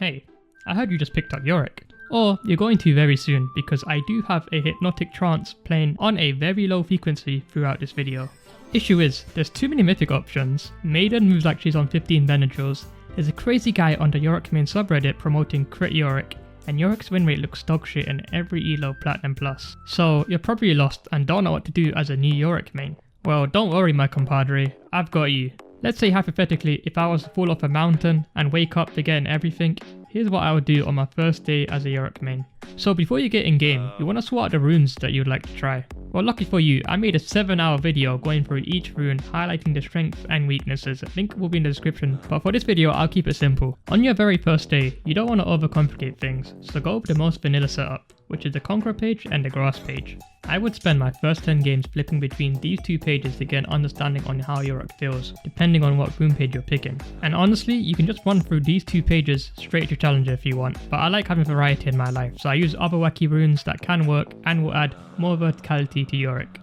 Hey, I heard you just picked up Yorick. Or you're going to very soon because I do have a hypnotic trance playing on a very low frequency throughout this video. Issue is, there's too many mythic options, Maiden moves like she's on 15 Benadryls, there's a crazy guy on the Yorick main subreddit promoting crit Yorick, and Yorick's win rate looks dog shit in every elo Platinum Plus. So you're probably lost and don't know what to do as a new Yorick main. Well, don't worry my compadre, I've got you. Let's say hypothetically, if I was to fall off a mountain and wake up forgetting everything, here's what I would do on my first day as a Yorick main. So before you get in game, you want to sort out the runes that you'd like to try. Well, lucky for you, I made a 7-hour video going through each rune, highlighting the strengths and weaknesses. Link will be in the description, but for this video I'll keep it simple. On your very first day, you don't want to overcomplicate things, so go with the most vanilla setup, which is the Conqueror page and the Grass page. I would spend my first 10 games flipping between these two pages to get an understanding on how Yorick feels, depending on what rune page you're picking. And honestly, you can just run through these two pages straight to Challenger if you want, but I like having variety in my life, so I use other wacky runes that can work and will add more verticality to Yorick.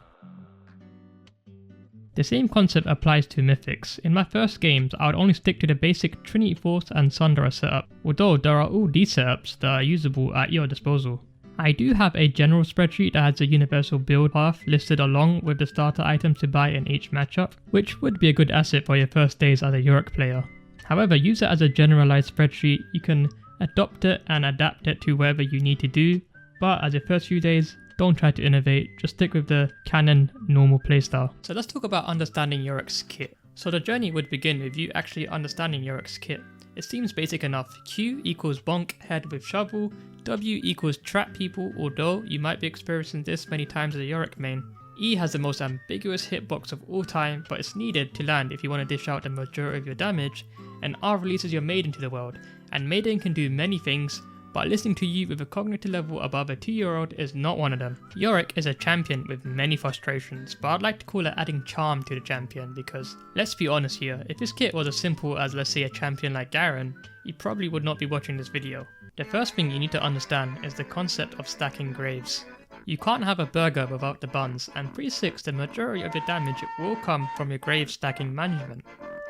The same concept applies to Mythics. In my first games, I would only stick to the basic Trinity Force and Sundara setup, although there are all these setups that are usable at your disposal. I do have a general spreadsheet that has a universal build path listed along with the starter items to buy in each matchup, which would be a good asset for your first days as a Yorick player. However, use it as a generalized spreadsheet, you can adopt it and adapt it to whatever you need to do, but as your first few days, don't try to innovate, just stick with the canon normal playstyle. So let's talk about understanding Yorick's kit. So the journey would begin with you actually understanding Yorick's kit. It seems basic enough. Q equals bonk head with shovel, W equals trap people, although you might be experiencing this many times as a Yorick main. E has the most ambiguous hitbox of all time, but it's needed to land if you want to dish out the majority of your damage, and R releases your Maiden to the world, and Maiden can do many things, but listening to you with a cognitive level above a 2-year-old is not one of them. Yorick is a champion with many frustrations, but I'd like to call it adding charm to the champion because, let's be honest here, if this kit was as simple as let's say a champion like Garen, you probably would not be watching this video. The first thing you need to understand is the concept of stacking graves. You can't have a burger without the buns, and pre-6 the majority of your damage will come from your grave stacking management.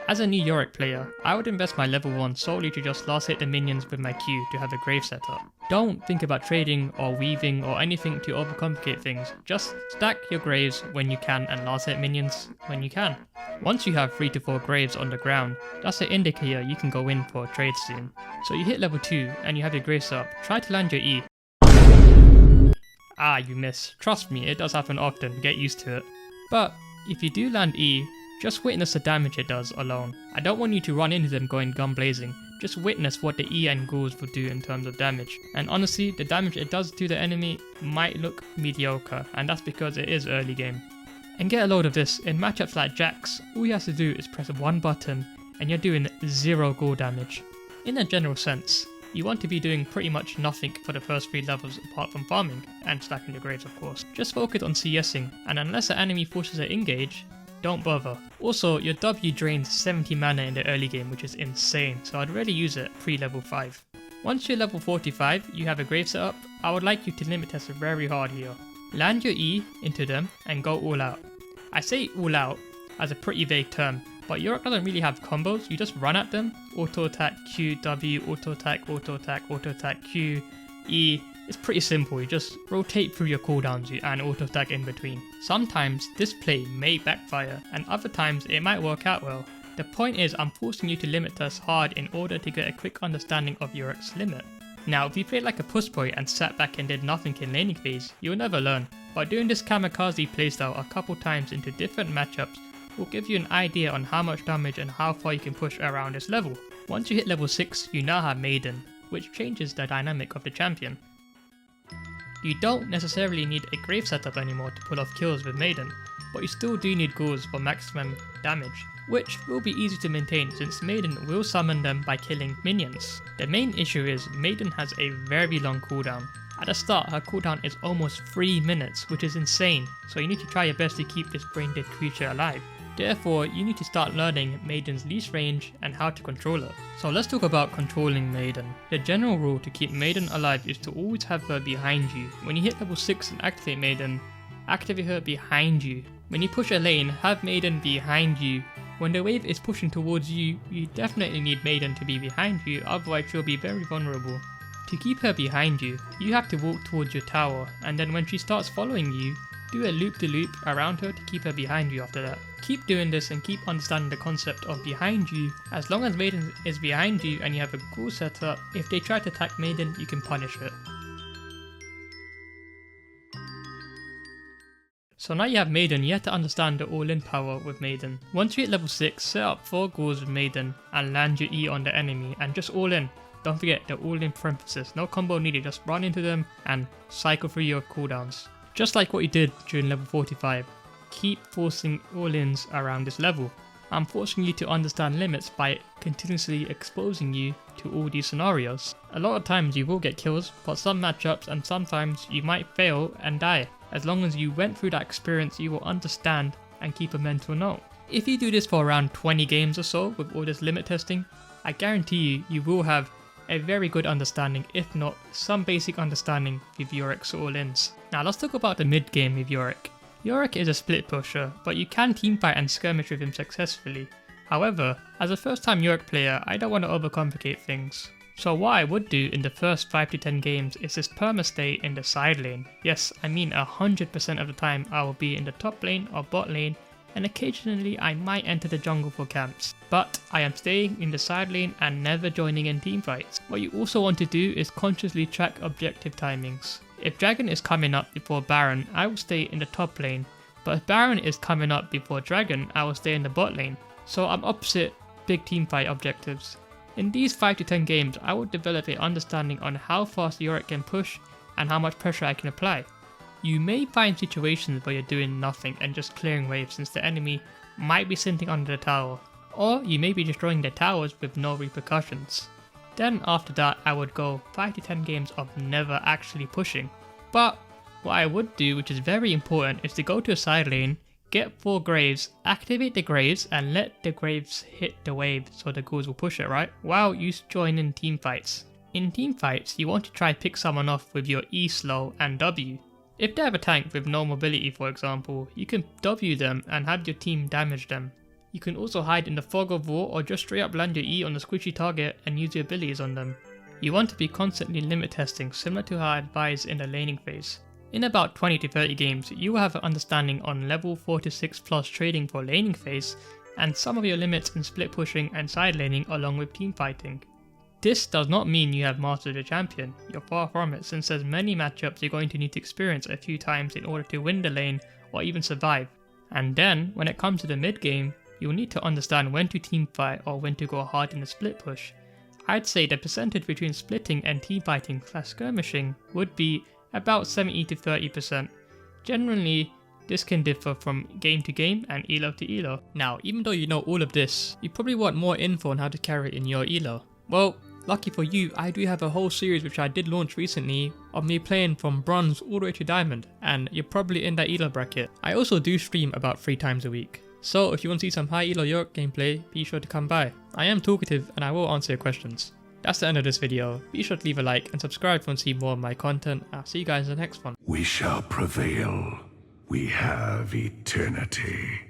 As a new Yorick player, I would invest my level 1 solely to just last hit the minions with my Q to have a grave setup. Don't think about trading or weaving or anything to overcomplicate things, just stack your graves when you can and last hit minions when you can. Once you have 3 to 4 graves on the ground, that's an indicator you can go in for a trade soon. So you hit level 2 and you have your graves up, try to land your E. Ah, you miss. Trust me, it does happen often, get used to it. But if you do land E, just witness the damage it does alone. I don't want you to run into them going gun blazing, just witness what the E and ghouls will do in terms of damage. And honestly, the damage it does to the enemy might look mediocre, and that's because it is early game. And get a load of this, in matchups like Jax, all you have to do is press one button and you're doing 0 ghoul damage. In a general sense, you want to be doing pretty much nothing for the first 3 levels apart from farming, and stacking the graves of course. Just focus on CSing, and unless the enemy forces an engage, don't bother. Also, your W drains 70 mana in the early game, which is insane, so I'd really use it pre-level 5. Once you're level 45, you have a grave setup, I would like you to limit test very hard here. Land your E into them and go all out. I say all out as a pretty vague term, but Yorick doesn't really have combos, you just run at them, auto attack Q, W, auto attack, Q, E. It's pretty simple, you just rotate through your cooldowns and auto attack in between. Sometimes this play may backfire, and other times it might work out well. The point is I'm forcing you to limit test hard in order to get a quick understanding of Yorick's limit. Now if you played like a puss boy and sat back and did nothing in laning phase, you'll never learn, but doing this kamikaze playstyle a couple times into different matchups will give you an idea on how much damage and how far you can push around this level. Once you hit level 6, you now have Maiden, which changes the dynamic of the champion. You don't necessarily need a grave setup anymore to pull off kills with Maiden, but you still do need ghouls for maximum damage, which will be easy to maintain since Maiden will summon them by killing minions. The main issue is Maiden has a very long cooldown. At the start, her cooldown is almost 3 minutes, which is insane, so you need to try your best to keep this brain dead creature alive. Therefore, you need to start learning Maiden's leash range and how to control her. So let's talk about controlling Maiden. The general rule to keep Maiden alive is to always have her behind you. When you hit level 6 and activate Maiden, activate her behind you. When you push a lane, have Maiden behind you When the wave is pushing towards you, you definitely need Maiden to be behind you, otherwise she'll be very vulnerable. To keep her behind you, you have to walk towards your tower, and then when she starts following you, do a loop-de-loop around her to keep her behind you after that. Keep doing this and keep understanding the concept of behind you. As long as Maiden is behind you and you have a ghoul set up, if they try to attack Maiden, you can punish it. So now you have Maiden, you have to understand the all-in power with Maiden. Once you hit level 6, set up 4 ghouls with Maiden and land your E on the enemy and just all in. Don't forget the all-in parenthesis, no combo needed, just run into them and cycle through your cooldowns. Just like what you did during level 45. Keep forcing all-ins around this level. I'm forcing you to understand limits by continuously exposing you to all these scenarios. A lot of times you will get kills, but some matchups and sometimes you might fail and die. As long as you went through that experience, you will understand and keep a mental note. If you do this for around 20 games or so with all this limit testing, I guarantee you will have a very good understanding, if not some basic understanding with Yorick's all-ins. Now let's talk about the mid game with Yorick. Yorick is a split pusher, but you can teamfight and skirmish with him successfully. However, as a first time Yorick player, I don't want to overcomplicate things. So what I would do in the first 5 to 10 games is just perma-stay in the side lane. Yes, I mean 100% of the time I will be in the top lane or bot lane, and occasionally I might enter the jungle for camps. But I am staying in the side lane and never joining in teamfights. What you also want to do is consciously track objective timings. If Dragon is coming up before Baron, I will stay in the top lane. But if Baron is coming up before Dragon, I will stay in the bot lane. So I'm opposite big teamfight objectives. In these 5 to 10 games, I will develop an understanding on how fast Yorick can push and how much pressure I can apply. You may find situations where you're doing nothing and just clearing waves since the enemy might be sitting under the tower, or you may be destroying their towers with no repercussions. Then after that I would go 5 to 10 games of never actually pushing. But what I would do, which is very important, is to go to a side lane, get 4 graves, activate the graves and let the graves hit the wave so the ghouls will push it, right? While you join in teamfights. In teamfights you want to try pick someone off with your E slow and W. If they have a tank with no mobility for example, you can W them and have your team damage them. You can also hide in the fog of war or just straight up land your E on the squishy target and use your abilities on them. You want to be constantly limit testing, similar to how I advise in the laning phase. In about 20 to 30 games, you will have an understanding on level 4 to 6 plus trading for laning phase and some of your limits in split pushing and side laning along with team fighting. This does not mean you have mastered the champion, you're far from it since there's many matchups you're going to need to experience a few times in order to win the lane or even survive. And then, when it comes to the mid game, you'll need to understand when to team fight or when to go hard in the split push. I'd say the percentage between splitting and team fighting / skirmishing would be about 70 to 30%. Generally, this can differ from game to game and elo to elo. Now, even though you know all of this, you probably want more info on how to carry in your elo. Well, lucky for you, I do have a whole series which I did launch recently of me playing from bronze all the way to diamond, and you're probably in that elo bracket. I also do stream about 3 times a week. So if you want to see some high elo Yorick gameplay, be sure to come by. I am talkative and I will answer your questions. That's the end of this video. Be sure to leave a like and subscribe if you want to see more of my content. I'll see you guys in the next one. We shall prevail. We have eternity.